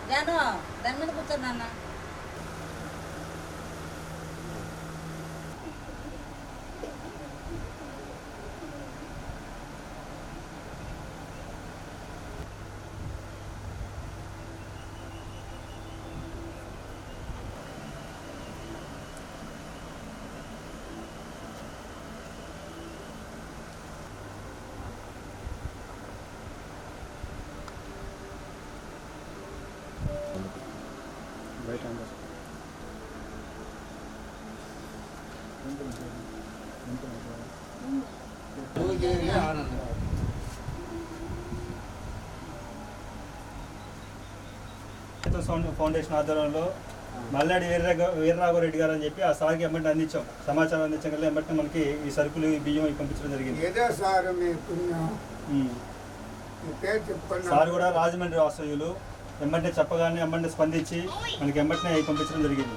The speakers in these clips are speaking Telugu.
జాను దాని మీద కూర్చోండి అన్న. ఫౌండేషన్ ఆధ్వర్యంలో మల్లాడి వీరరాఘవరెడ్డి గారు అని చెప్పి ఆ సార్కి ఎమ్మటి అందించాం, సమాచారం అందించగల ఎమ్మటి మనకి ఈ సరుకులు ఈ బియ్యం పంపించడం జరిగింది. సార్ కూడా రాజమండ్రి వాస్తవ్యులు, ఎమ్మటే చెప్పగానే ఎమ్మటి స్పందించి మనకి ఎమ్మటినే పంపించడం జరిగింది.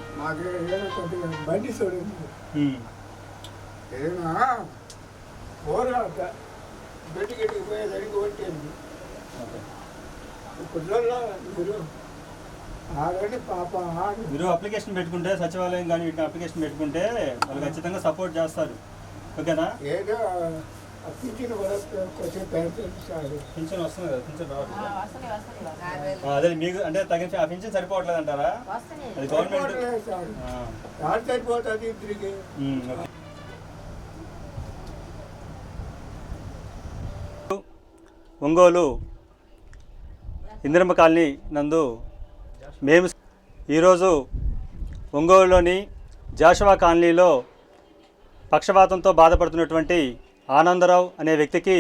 మీరు అప్లికేషన్ పెట్టుకుంటే సచివాలయం కానీ వీటిని అప్లికేషన్ పెట్టుకుంటే వాళ్ళు ఖచ్చితంగా సపోర్ట్ చేస్తారు. ఓకేనా? పింఛన్ వస్తుంది కదా, పింఛన్ రావట్లేదు. అదే మీకు అంటే తగిన ఆ పింఛన్ సరిపోవట్లేదు అంటారా? అది గవర్నమెంట్ సరిపోతుంది. ఒంగోలు ఇందిరమ్మ కాలనీ నందు మేము ఈరోజు ఒంగోలులోని జాషువా కాలనీలో పక్షవాతంతో బాధపడుతున్నటువంటి ఆనందరావు అనే వ్యక్తికి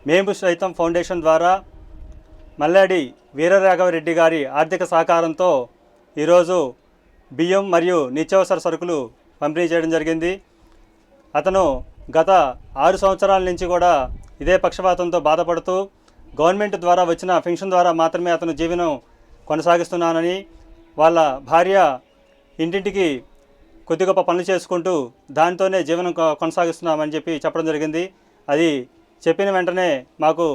మేము సైతం ఫౌండేషన్ ద్వారా మల్లాడి వీరరాఘవరెడ్డి గారి ఆర్థిక సహకారంతో ఈరోజు బియ్యం మరియు నిత్యావసర సరుకులు పంపిణీ చేయడం జరిగింది. అతను గత 6 సంవత్సరాల నుంచి కూడా ఇదే పక్షవాతంతో బాధపడుతూ గవర్నమెంట్ ద్వారా వచ్చిన పెన్షన్ ద్వారా మాత్రమే అతను జీవనం కొనసాగిస్తున్నానని, వాళ్ళ భార్య ఇంటింటికి కొద్ది గొప్ప పనులు చేసుకుంటూ దాంతోనే జీవనం కొనసాగిస్తున్నామని చెప్పి చెప్పడం జరిగింది. అది చెప్పిన వెంటనే మాకు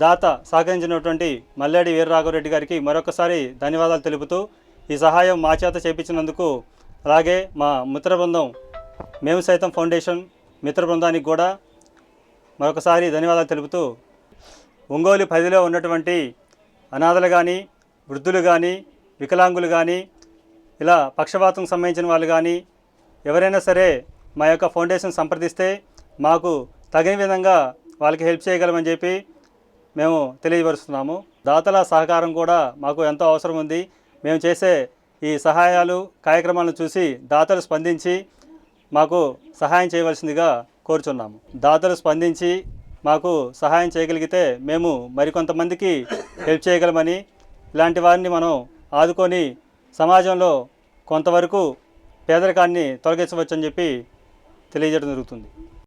దాత సహకరించినటువంటి మల్లాడి వీరరాఘవరెడ్డి గారికి మరొకసారి ధన్యవాదాలు తెలుపుతూ ఈ సహాయం మా చేత చేపించినందుకు, అలాగే మా మిత్ర బృందం మేము సైతం ఫౌండేషన్ మిత్ర బృందానికి కూడా మరొకసారి ధన్యవాదాలు తెలుపుతూ ఒంగోలు పరిధిలో ఉన్నటువంటి అనాథలు కానీ, వృద్ధులు కానీ, వికలాంగులు కానీ, ఇలా పక్షవాతం సంబంధించిన వాళ్ళు కానీ ఎవరైనా సరే మా యొక్క ఫౌండేషన్ సంప్రదిస్తే మాకు తగిన విధంగా వాళ్ళకి హెల్ప్ చేయగలమని చెప్పి మేము తెలియపరుస్తున్నాము. దాతల సహకారం కూడా మాకు ఎంతో అవసరం ఉంది. మేము చేసే ఈ సహాయాలు కార్యక్రమాలను చూసి దాతలు స్పందించి మాకు సహాయం చేయవలసిందిగా కోరుచున్నాము. దాతలు స్పందించి మాకు సహాయం చేయగలిగితే మేము మరికొంతమందికి హెల్ప్ చేయగలమని, ఇలాంటి వారిని మనం ఆదుకొని సమాజంలో కొంతవరకు పేదరికాన్ని తొలగించవచ్చని చెప్పి తెలియజేయడం జరుగుతుంది.